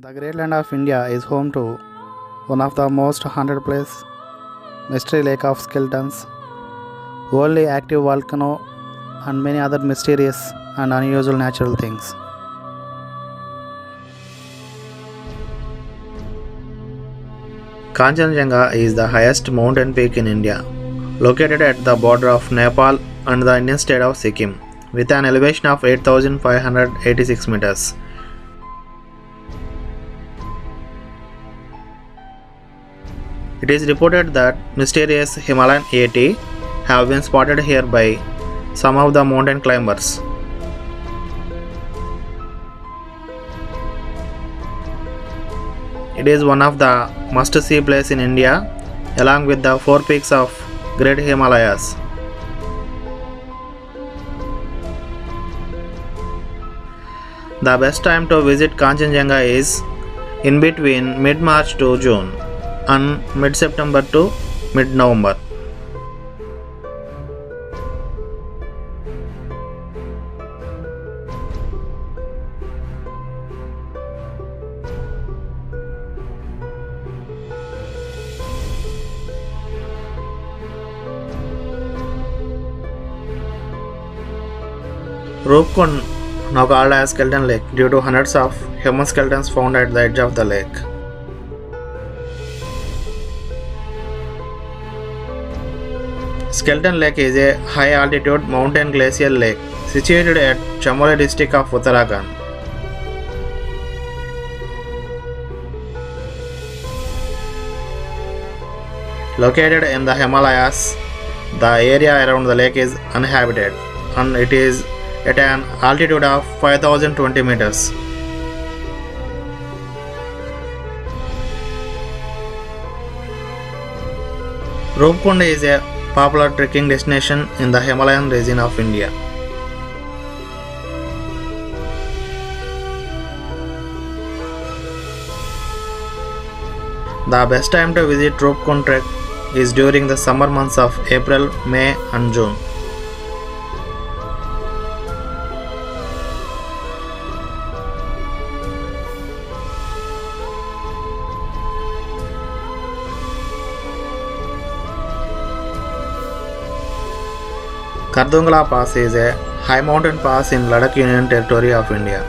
The Great Land of India is home to one of the most haunted place, Mystery Lake of Skeletons, only active volcano, and many other mysterious and unusual natural things. Kanchenjunga is the highest mountain peak in India, located at the border of Nepal and the Indian state of Sikkim, with an elevation of 8,586 meters. It is reported that mysterious Himalayan yeti have been spotted here by some of the mountain climbers. It is one of the must-see places in India, along with the four peaks of Great Himalayas. The best time to visit Kanchenjunga is in between mid-March to June and mid-September to mid-November. Roopkund, now called as Skeleton Lake, due to hundreds of human skeletons found at the edge of the lake. Skeleton Lake is a high-altitude mountain glacial lake situated at Chamoli district of Uttarakhand. Located in the Himalayas, the area around the lake is uninhabited and it is at an altitude of 5020 meters. Roopkund is a popular trekking destination in the Himalayan region of India. The best time to visit Roopkund trek is during the summer months of April, May and June. Kardungala Pass is a high mountain pass in Ladakh Union Territory of India.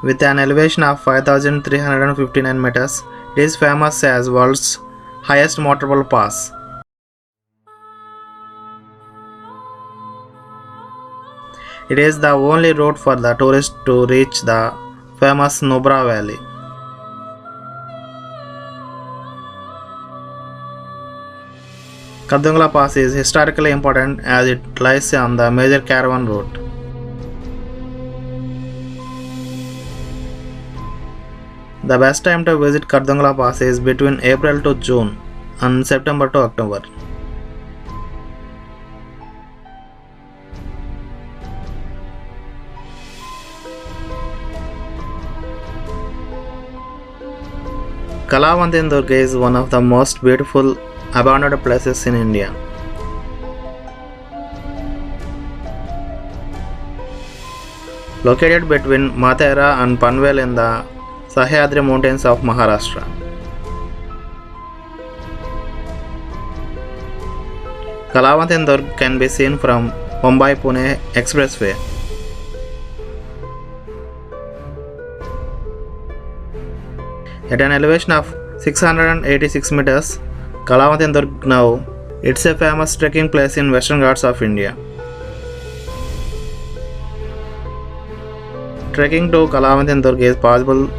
With an elevation of 5,359 meters, it is famous as world's highest motorable pass. It is the only route for the tourists to reach the famous Nubra Valley. Kardungala Pass is historically important as it lies on the major caravan route. The best time to visit Kardungala Pass is between April to June and September to October. Kalavantin Durga is one of the most beautiful abandoned places in India. Located between Mathera and Panvel in the Sahyadri mountains of Maharashtra. Kalavantin Durga can be seen from Mumbai-Pune Expressway. At an elevation of 686 meters, Kalavantin Durga now it's a famous trekking place in Western Ghats of India. Trekking to Kalavantin Durga is possible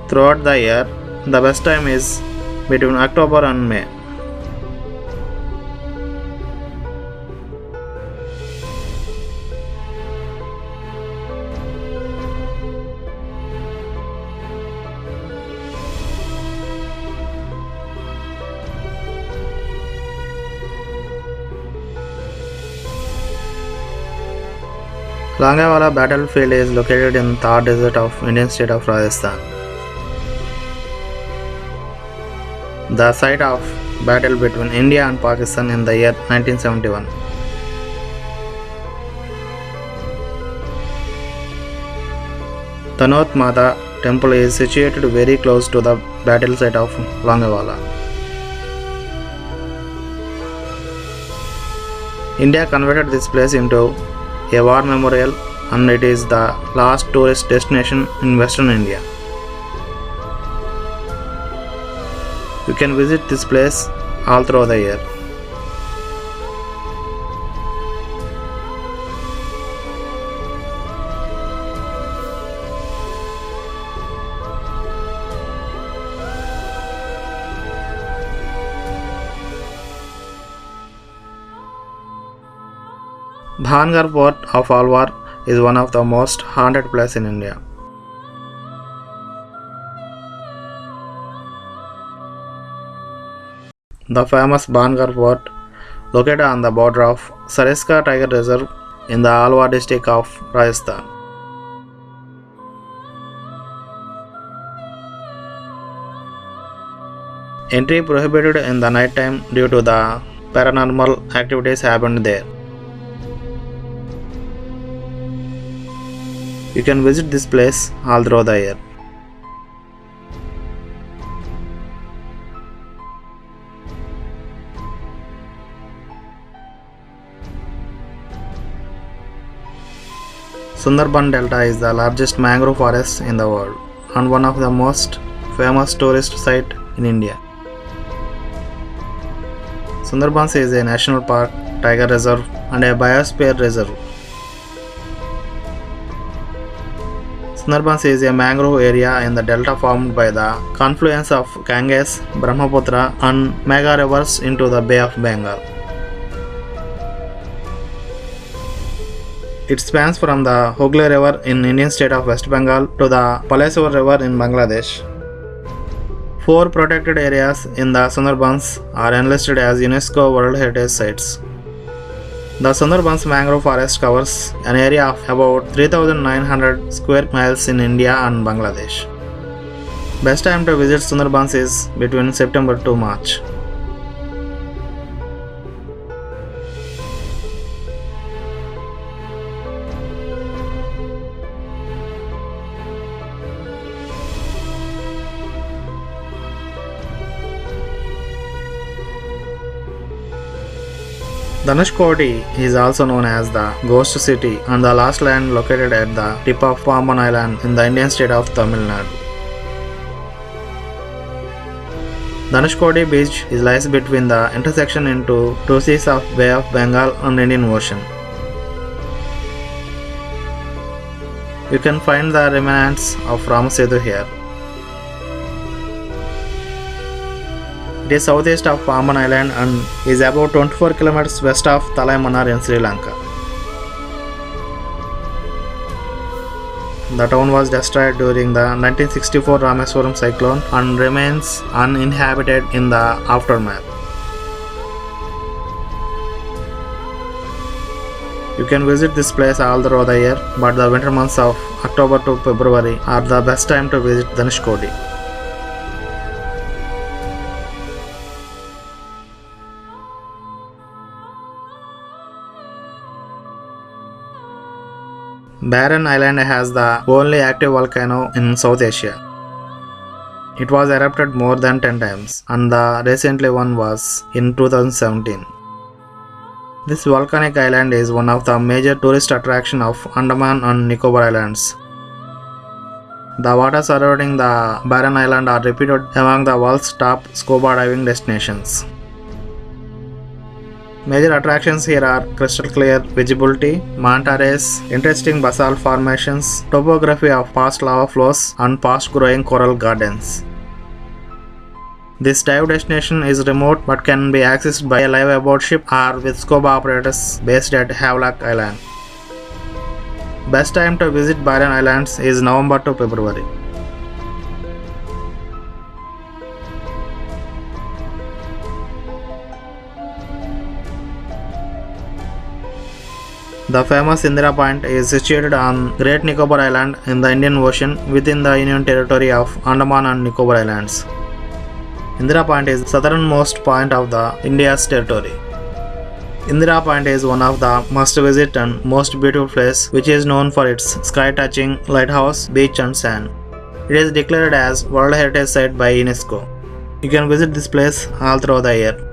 throughout the year. The best time is between October and May. Langewala battlefield is located in Thar desert of Indian state of Rajasthan. The site of battle between India and Pakistan in the year 1971. Tanoth Mata temple is situated very close to the battle site of Longevala. India converted this place into a war memorial and it is the last tourist destination in Western India. You can visit this place all through the year. Bhangar Fort of Alwar is one of the most haunted places in India. The famous Bhangar Fort, located on the border of Sariska Tiger Reserve in the Alwar district of Rajasthan. Entry prohibited in the night time due to the paranormal activities happened there. You can visit this place all through the year. Sundarban Delta is the largest mangrove forest in the world and one of the most famous tourist sites in India. Sundarbans is a national park, tiger reserve and a biosphere reserve. Sundarbans is a mangrove area in the delta formed by the confluence of Ganges, Brahmaputra and Megha rivers into the Bay of Bengal. It spans from the Hooghly River in Indian state of West Bengal to the Palesur River in Bangladesh. 4 protected areas in the Sundarbans are enlisted as UNESCO World Heritage Sites. The Sundarbans mangrove forest covers an area of about 3,900 square miles in India and Bangladesh. Best time to visit Sundarbans is between September to March. Dhanushkodi is also known as the Ghost City and the last land located at the tip of Pamban Island in the Indian state of Tamil Nadu. Dhanushkodi beach lies between the intersection into two seas of Bay of Bengal and Indian Ocean. You can find the remnants of Rama Setu here. It is southeast of Pamban Island and is about 24 km west of Talaimanar in Sri Lanka. The town was destroyed during the 1964 Rameswaram cyclone and remains uninhabited in the aftermath. You can visit this place all through the year, but the winter months of October to February are the best time to visit Dhanushkodi. Barren Island has the only active volcano in South Asia. It was erupted more than 10 times and the recently one was in 2017. This volcanic island is one of the major tourist attractions of Andaman and Nicobar Islands. The waters surrounding the barren island are reputed among the world's top scuba diving destinations. Major attractions here are crystal clear visibility, manta rays, interesting basalt formations, topography of past lava flows, and fast growing coral gardens. This dive destination is remote but can be accessed by a live aboard ship or with scuba operators based at Havelock Island. Best time to visit barren islands is November to February. The famous Indira Point is situated on Great Nicobar Island in the Indian Ocean within the Union Territory of Andaman and Nicobar Islands. Indira Point is the southernmost point of the India's territory. Indira Point is one of the must-visit and most beautiful place which is known for its sky-touching lighthouse, beach and sand. It is declared as World Heritage Site by UNESCO. You can visit this place all through the year.